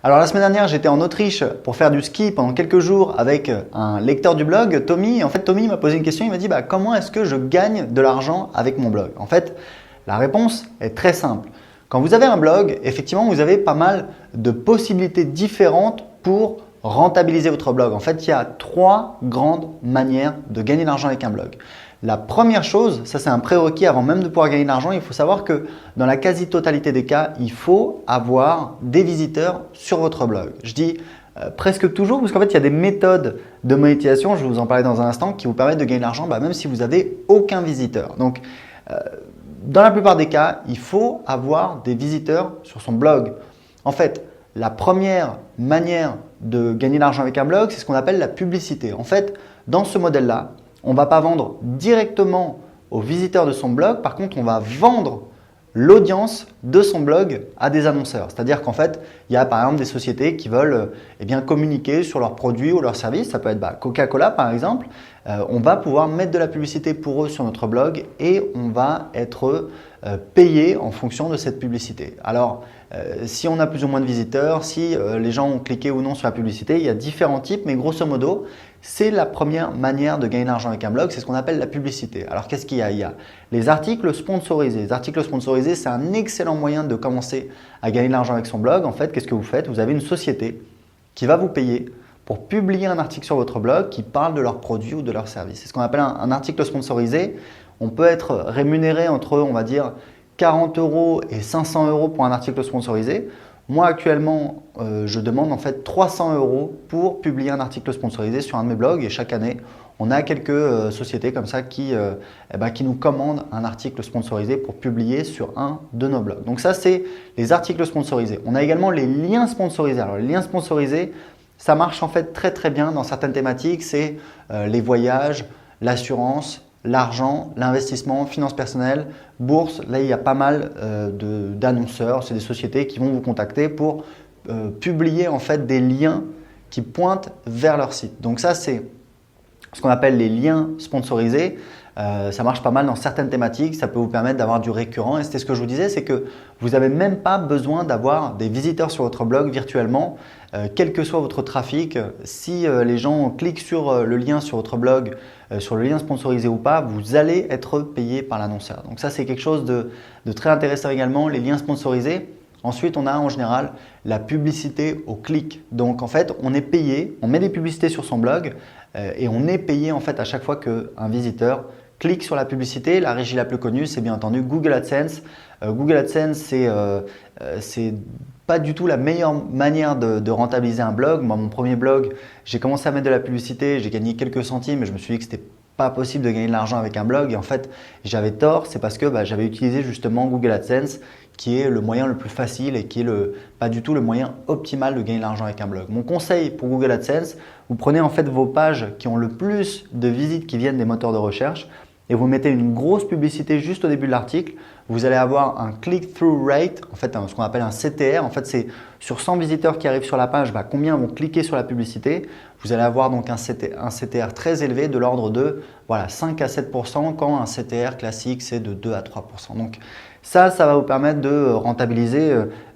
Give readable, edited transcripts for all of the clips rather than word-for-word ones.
Alors la semaine dernière, j'étais en Autriche pour faire du ski pendant quelques jours avec un lecteur du blog, Tommy. En fait, Tommy m'a posé une question, il m'a dit comment est-ce que je gagne de l'argent avec mon blog? En fait, la réponse est très simple. Quand vous avez un blog, effectivement, vous avez pas mal de possibilités différentes pour rentabiliser votre blog. En fait, il y a 3 grandes manières de gagner de l'argent avec un blog. La première chose, ça c'est un prérequis avant même de pouvoir gagner de l'argent, il faut savoir que dans la quasi-totalité des cas, il faut avoir des visiteurs sur votre blog. Je dis presque toujours parce qu'en fait, il y a des méthodes de monétisation, je vais vous en parler dans un instant, qui vous permettent de gagner de l'argent même si vous n'avez aucun visiteur. Donc, dans la plupart des cas, il faut avoir des visiteurs sur son blog. En fait, la première manière de gagner de l'argent avec un blog, c'est ce qu'on appelle la publicité. En fait, dans ce modèle-là, on ne va pas vendre directement aux visiteurs de son blog. Par contre, on va vendre l'audience de son blog à des annonceurs. C'est-à-dire qu'en fait, il y a par exemple des sociétés qui veulent communiquer sur leurs produits ou leurs services. Ça peut être Coca-Cola par exemple. On va pouvoir mettre de la publicité pour eux sur notre blog et on va être payé en fonction de cette publicité. Alors, si on a plus ou moins de visiteurs, si les gens ont cliqué ou non sur la publicité, il y a différents types, mais grosso modo, c'est la première manière de gagner de l'argent avec un blog, c'est ce qu'on appelle la publicité. Alors qu'est-ce qu'il y a? Il y a les articles sponsorisés. Les articles sponsorisés, c'est un excellent moyen de commencer à gagner de l'argent avec son blog. En fait, qu'est-ce que vous faites? Vous avez une société qui va vous payer pour publier un article sur votre blog qui parle de leurs produits ou de leurs services. C'est ce qu'on appelle un article sponsorisé. On peut être rémunéré entre, on va dire, 40 € et 500 € pour un article sponsorisé. Moi, actuellement, je demande en fait 300 € pour publier un article sponsorisé sur un de mes blogs et chaque année, on a quelques sociétés comme ça qui nous commandent un article sponsorisé pour publier sur un de nos blogs. Donc ça, c'est les articles sponsorisés. On a également les liens sponsorisés. Alors, les liens sponsorisés, ça marche en fait très très bien dans certaines thématiques. C'est les voyages, l'assurance, l'argent, l'investissement, finances personnelles, bourse. Là, il y a pas mal d'annonceurs. C'est des sociétés qui vont vous contacter pour publier en fait des liens qui pointent vers leur site. Donc ça, c'est ce qu'on appelle les liens sponsorisés. Ça marche pas mal dans certaines thématiques. Ça peut vous permettre d'avoir du récurrent. Et c'était ce que je vous disais, c'est que vous n'avez même pas besoin d'avoir des visiteurs sur votre blog virtuellement. Quel que soit votre trafic, si les gens cliquent sur le lien sur votre blog, sur le lien sponsorisé ou pas, vous allez être payé par l'annonceur. Donc ça, c'est quelque chose de très intéressant également, les liens sponsorisés. Ensuite, on a en général la publicité au clic. Donc en fait, on est payé, on met des publicités sur son blog et on est payé en fait à chaque fois qu'un visiteur clique sur la publicité. La régie la plus connue, c'est bien entendu Google AdSense. Google AdSense, c'est pas du tout la meilleure manière de rentabiliser un blog. Moi, mon premier blog, j'ai commencé à mettre de la publicité, j'ai gagné quelques centimes et je me suis dit que c'était pas possible de gagner de l'argent avec un blog. Et en fait, j'avais tort, c'est parce que j'avais utilisé justement Google AdSense qui est le moyen le plus facile et qui est pas du tout le moyen optimal de gagner de l'argent avec un blog. Mon conseil pour Google AdSense, vous prenez en fait vos pages qui ont le plus de visites qui viennent des moteurs de recherche et vous mettez une grosse publicité juste au début de l'article. Vous allez avoir un click-through rate, en fait ce qu'on appelle un CTR. En fait, c'est sur 100 visiteurs qui arrivent sur la page, combien vont cliquer sur la publicité. Vous allez avoir donc un CTR très élevé de l'ordre de 5 à 7 % quand un CTR classique c'est de 2 à 3 %. Donc ça va vous permettre de rentabiliser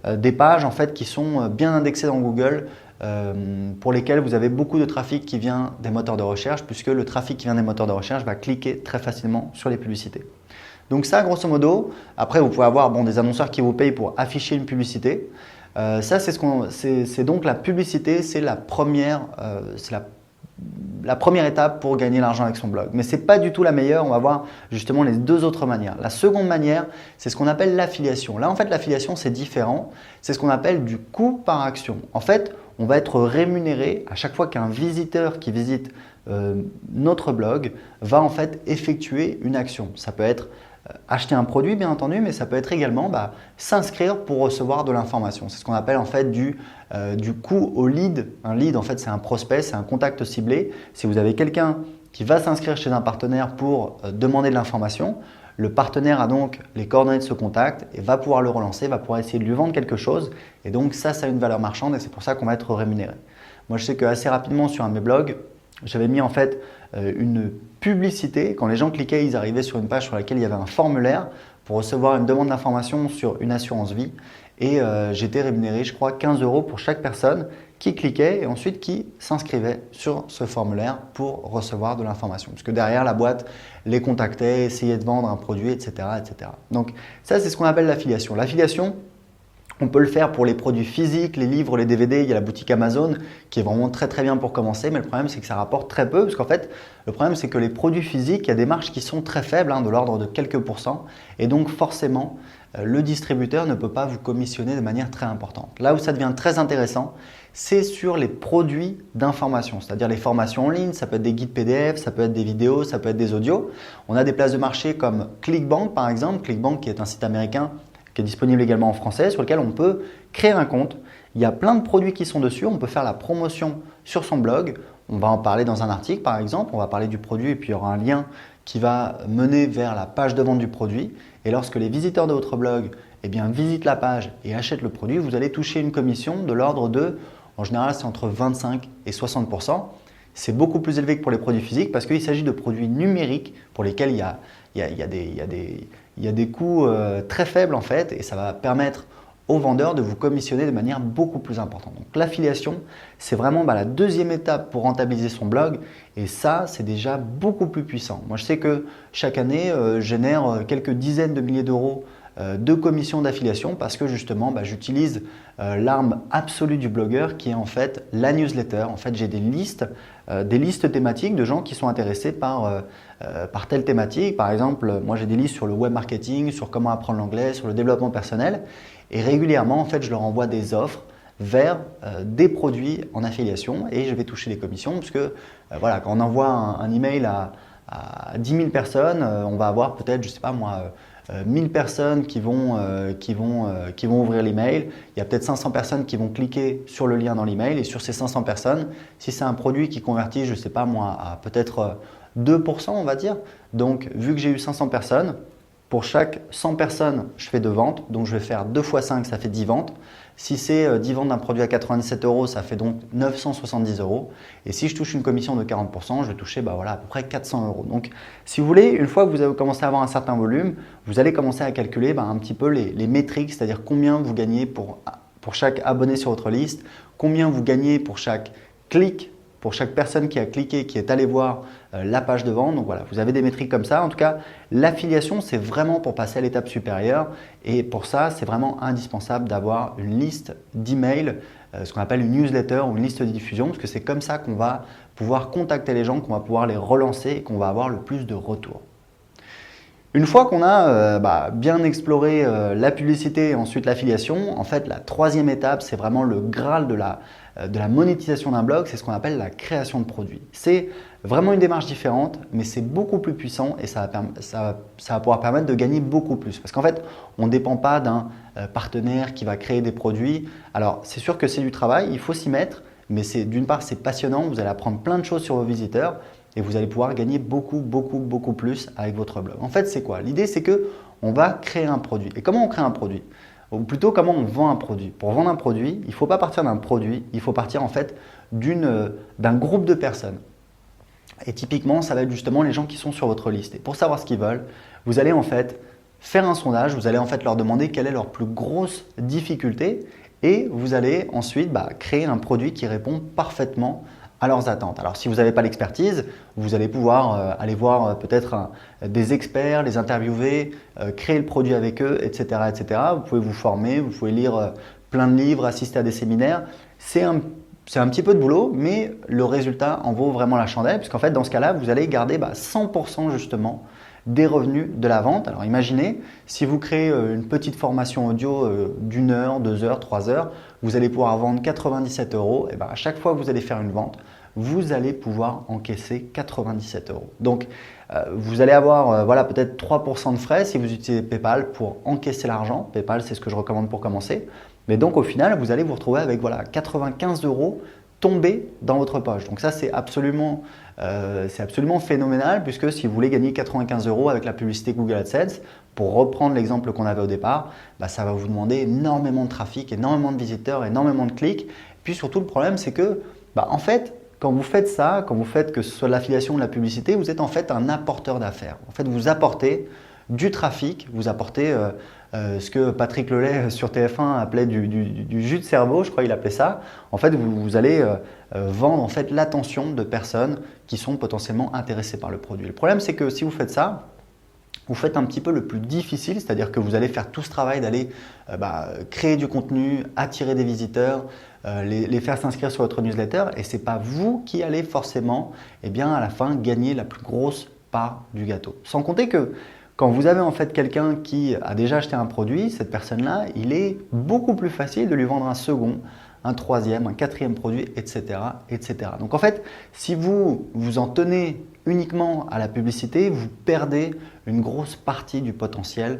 des pages en fait qui sont bien indexées dans Google. Pour lesquels vous avez beaucoup de trafic qui vient des moteurs de recherche puisque le trafic qui vient des moteurs de recherche va cliquer très facilement sur les publicités. Donc ça, grosso modo, après vous pouvez avoir des annonceurs qui vous payent pour afficher une publicité. Ça, c'est donc la publicité, c'est la première étape pour gagner l'argent avec son blog. Mais ce n'est pas du tout la meilleure, on va voir justement les 2 autres manières. La seconde manière, c'est ce qu'on appelle l'affiliation. Là, en fait, l'affiliation, c'est différent. C'est ce qu'on appelle du coût par action. En fait, on va être rémunéré à chaque fois qu'un visiteur qui visite notre blog va en fait effectuer une action. Ça peut être acheter un produit bien entendu, mais ça peut être également s'inscrire pour recevoir de l'information. C'est ce qu'on appelle en fait du coût au lead. Un lead en fait c'est un prospect, c'est un contact ciblé. Si vous avez quelqu'un qui va s'inscrire chez un partenaire pour demander de l'information, le partenaire a donc les coordonnées de ce contact et va pouvoir le relancer, va pouvoir essayer de lui vendre quelque chose. Et donc ça a une valeur marchande et c'est pour ça qu'on va être rémunéré. Moi je sais que assez rapidement sur un de mes blogs, j'avais mis en fait une publicité. Quand les gens cliquaient, ils arrivaient sur une page sur laquelle il y avait un formulaire pour recevoir une demande d'information sur une assurance vie. et j'étais rémunéré, je crois, 15 € pour chaque personne qui cliquait et ensuite qui s'inscrivait sur ce formulaire pour recevoir de l'information. Parce que derrière, la boîte les contactait, essayait de vendre un produit, etc. etc. Donc ça, c'est ce qu'on appelle l'affiliation. L'affiliation, on peut le faire pour les produits physiques, les livres, les DVD. Il y a la boutique Amazon qui est vraiment très très bien pour commencer, mais le problème c'est que ça rapporte très peu parce qu'en fait, le problème c'est que les produits physiques, il y a des marges qui sont très faibles, de l'ordre de quelques pourcents, et donc forcément, le distributeur ne peut pas vous commissionner de manière très importante. Là où ça devient très intéressant, c'est sur les produits d'information, c'est-à-dire les formations en ligne, ça peut être des guides PDF, ça peut être des vidéos, ça peut être des audios. On a des places de marché comme ClickBank par exemple, ClickBank qui est un site américain qui est disponible également en français, sur lequel on peut créer un compte. Il y a plein de produits qui sont dessus, on peut faire la promotion sur son blog. On va en parler dans un article par exemple, on va parler du produit et puis il y aura un lien qui va mener vers la page de vente du produit. Et lorsque les visiteurs de votre blog visitent la page et achètent le produit, vous allez toucher une commission de l'ordre de, en général c'est entre 25 et 60%. C'est beaucoup plus élevé que pour les produits physiques parce qu'il s'agit de produits numériques pour lesquels il y a des coûts très faibles en fait et ça va permettre aux vendeurs de vous commissionner de manière beaucoup plus importante. Donc l'affiliation, c'est vraiment la deuxième étape pour rentabiliser son blog et ça, c'est déjà beaucoup plus puissant. Moi, je sais que chaque année, je génère quelques dizaines de milliers d'euros de commissions d'affiliation parce que justement, j'utilise l'arme absolue du blogueur qui est en fait la newsletter. En fait, j'ai des listes thématiques de gens qui sont intéressés par telle thématique. Par exemple, moi j'ai des listes sur le web marketing, sur comment apprendre l'anglais, sur le développement personnel. Et régulièrement, en fait, je leur envoie des offres vers des produits en affiliation et je vais toucher les commissions parce que quand on envoie un email à 10 000 personnes, on va avoir peut-être, je ne sais pas moi, 1000 personnes qui vont ouvrir l'email. Il y a peut-être 500 personnes qui vont cliquer sur le lien dans l'email et sur ces 500 personnes, si c'est un produit qui convertit, je ne sais pas moi, à peut-être 2%, on va dire. Donc, vu que j'ai eu 500 personnes, pour chaque 100 personnes, je fais 2 ventes. Donc, je vais faire 2 fois 5, ça fait 10 ventes. Si c'est 10 ventes d'un produit à 97 €, ça fait donc 970 €. Et si je touche une commission de 40%, je vais toucher à peu près 400 €. Donc, si vous voulez, une fois que vous avez commencé à avoir un certain volume, vous allez commencer à calculer un petit peu les métriques, c'est-à-dire combien vous gagnez pour chaque abonné sur votre liste, combien vous gagnez pour chaque clic, pour chaque personne qui a cliqué, qui est allé voir la page de vente. Donc voilà, vous avez des métriques comme ça. En tout cas, l'affiliation, c'est vraiment pour passer à l'étape supérieure. Et pour ça, c'est vraiment indispensable d'avoir une liste d'emails, ce qu'on appelle une newsletter ou une liste de diffusion, parce que c'est comme ça qu'on va pouvoir contacter les gens, qu'on va pouvoir les relancer et qu'on va avoir le plus de retours. Une fois qu'on a bien exploré la publicité et ensuite l'affiliation, en fait, la troisième étape, c'est vraiment le graal de la monétisation d'un blog, c'est ce qu'on appelle la création de produits. C'est vraiment une démarche différente, mais c'est beaucoup plus puissant et ça va pouvoir permettre de gagner beaucoup plus. Parce qu'en fait, on ne dépend pas d'un partenaire qui va créer des produits. Alors, c'est sûr que c'est du travail, il faut s'y mettre, mais d'une part, c'est passionnant, vous allez apprendre plein de choses sur vos visiteurs et vous allez pouvoir gagner beaucoup plus avec votre blog. En fait, c'est quoi? L'idée, c'est qu'on va créer un produit. Et comment on crée un produit? Ou plutôt, comment on vend un produit? Pour vendre un produit, il ne faut pas partir d'un produit, il faut partir en fait d'un groupe de personnes. Et typiquement, ça va être justement les gens qui sont sur votre liste. Et pour savoir ce qu'ils veulent, vous allez en fait faire un sondage, vous allez en fait leur demander quelle est leur plus grosse difficulté et vous allez ensuite créer un produit qui répond parfaitement à leurs attentes. Alors si vous n'avez pas l'expertise, vous allez pouvoir aller voir peut-être des experts, les interviewer, créer le produit avec eux, etc., etc. Vous pouvez vous former, vous pouvez lire plein de livres, assister à des séminaires. C'est un petit peu de boulot, mais le résultat en vaut vraiment la chandelle, puisqu'en fait, dans ce cas-là, vous allez garder 100% justement des revenus de la vente. Alors imaginez, si vous créez une petite formation audio d'1 heure, 2 heures, 3 heures, vous allez pouvoir vendre 97 €. Et à chaque fois que vous allez faire une vente, vous allez pouvoir encaisser 97 €. Donc, vous allez avoir peut-être 3% de frais si vous utilisez PayPal pour encaisser l'argent. PayPal, c'est ce que je recommande pour commencer. Mais donc, au final, vous allez vous retrouver avec 95 € tombés dans votre poche. Donc ça, c'est absolument phénoménal puisque si vous voulez gagner 95 € avec la publicité Google AdSense, pour reprendre l'exemple qu'on avait au départ, ça va vous demander énormément de trafic, énormément de visiteurs, énormément de clics. Puis surtout, le problème, c'est que en fait, quand vous faites ça, quand vous faites que ce soit de l'affiliation ou de la publicité, vous êtes en fait un apporteur d'affaires. En fait, vous apportez du trafic, vous apportez ce que Patrick Lelay sur TF1 appelait du jus de cerveau, je crois qu'il appelait ça. En fait, vous allez vendre en fait, l'attention de personnes qui sont potentiellement intéressées par le produit. Le problème, c'est que si vous faites ça, vous faites un petit peu le plus difficile, c'est-à-dire que vous allez faire tout ce travail d'aller créer du contenu, attirer des visiteurs, les faire s'inscrire sur votre newsletter et ce n'est pas vous qui allez forcément à la fin gagner la plus grosse part du gâteau. Sans compter que quand vous avez en fait quelqu'un qui a déjà acheté un produit, cette personne-là, il est beaucoup plus facile de lui vendre un second, un troisième, un quatrième produit, etc., etc. Donc en fait, si vous vous en tenez uniquement à la publicité, vous perdez une grosse partie du potentiel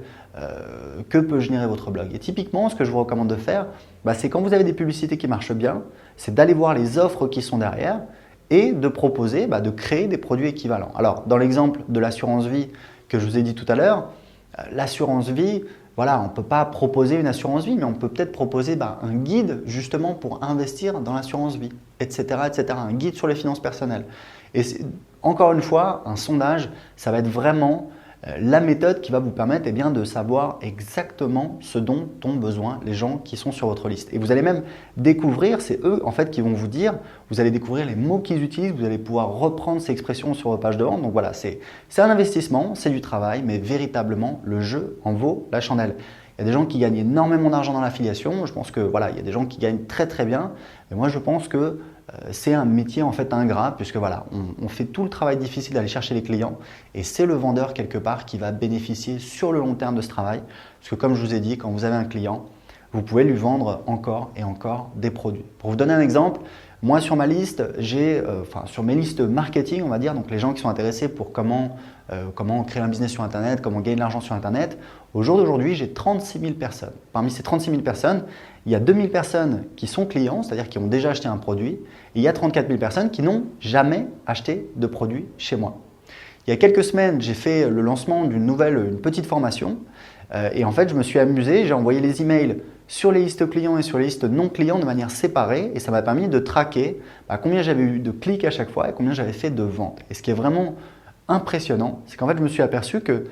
que peut générer votre blog. Et typiquement, ce que je vous recommande de faire, c'est quand vous avez des publicités qui marchent bien, c'est d'aller voir les offres qui sont derrière et de proposer, de créer des produits équivalents. Alors, dans l'exemple de l'assurance vie que je vous ai dit tout à l'heure, l'assurance vie, voilà, on ne peut pas proposer une assurance vie, mais on peut peut-être proposer un guide justement pour investir dans l'assurance vie, etc., etc., un guide sur les finances personnelles. Et encore une fois, un sondage, ça va être vraiment la méthode qui va vous permettre de savoir exactement ce dont ont besoin les gens qui sont sur votre liste. Et vous allez même découvrir, c'est eux en fait qui vont vous dire, vous allez découvrir les mots qu'ils utilisent, vous allez pouvoir reprendre ces expressions sur vos pages de vente. Donc voilà, c'est un investissement, c'est du travail, mais véritablement le jeu en vaut la chandelle. Il y a des gens qui gagnent énormément d'argent dans l'affiliation. Je pense que voilà, il y a des gens qui gagnent très très bien. Mais moi, je pense que c'est un métier en fait ingrat puisque voilà, on fait tout le travail difficile d'aller chercher les clients et c'est le vendeur quelque part qui va bénéficier sur le long terme de ce travail. Parce que comme je vous ai dit, quand vous avez un client, vous pouvez lui vendre encore et encore des produits. Pour vous donner un exemple, moi sur ma liste, sur mes listes marketing, on va dire, donc les gens qui sont intéressés pour comment créer un business sur Internet, comment gagner de l'argent sur Internet, au jour d'aujourd'hui, j'ai 36 000 personnes. Parmi ces 36 000 personnes, il y a 2 000 personnes qui sont clients, c'est-à-dire qui ont déjà acheté un produit, et il y a 34 000 personnes qui n'ont jamais acheté de produit chez moi. Il y a quelques semaines, j'ai fait le lancement d'une petite formation et en fait, je me suis amusé, j'ai envoyé les emails sur les listes clients et sur les listes non clients de manière séparée et ça m'a permis de traquer combien j'avais eu de clics à chaque fois et combien j'avais fait de ventes. Et ce qui est vraiment impressionnant, c'est qu'en fait, je me suis aperçu que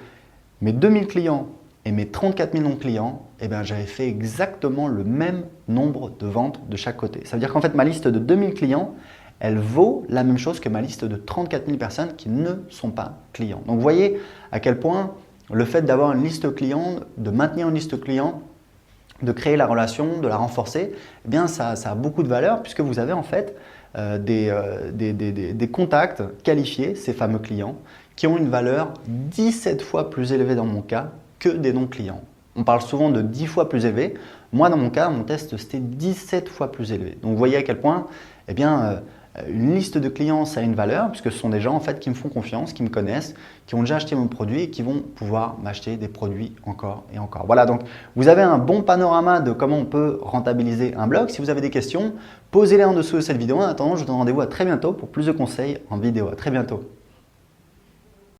mes 2000 clients et mes 34 000 non clients, j'avais fait exactement le même nombre de ventes de chaque côté. Ça veut dire qu'en fait, ma liste de 2000 clients, elle vaut la même chose que ma liste de 34 000 personnes qui ne sont pas clients. Donc, vous voyez à quel point le fait d'avoir une liste client, de maintenir une liste client, de créer la relation, de la renforcer, ça a beaucoup de valeur puisque vous avez en fait des contacts qualifiés, ces fameux clients, qui ont une valeur 17 fois plus élevée dans mon cas que des non-clients. On parle souvent de 10 fois plus élevé. Moi, dans mon cas, mon test, c'était 17 fois plus élevé. Donc, vous voyez à quel point une liste de clients, ça a une valeur puisque ce sont des gens en fait, qui me font confiance, qui me connaissent, qui ont déjà acheté mon produit et qui vont pouvoir m'acheter des produits encore et encore. Voilà, donc vous avez un bon panorama de comment on peut rentabiliser un blog. Si vous avez des questions, posez-les en dessous de cette vidéo. En attendant, je vous donne rendez-vous à très bientôt pour plus de conseils en vidéo. À très bientôt.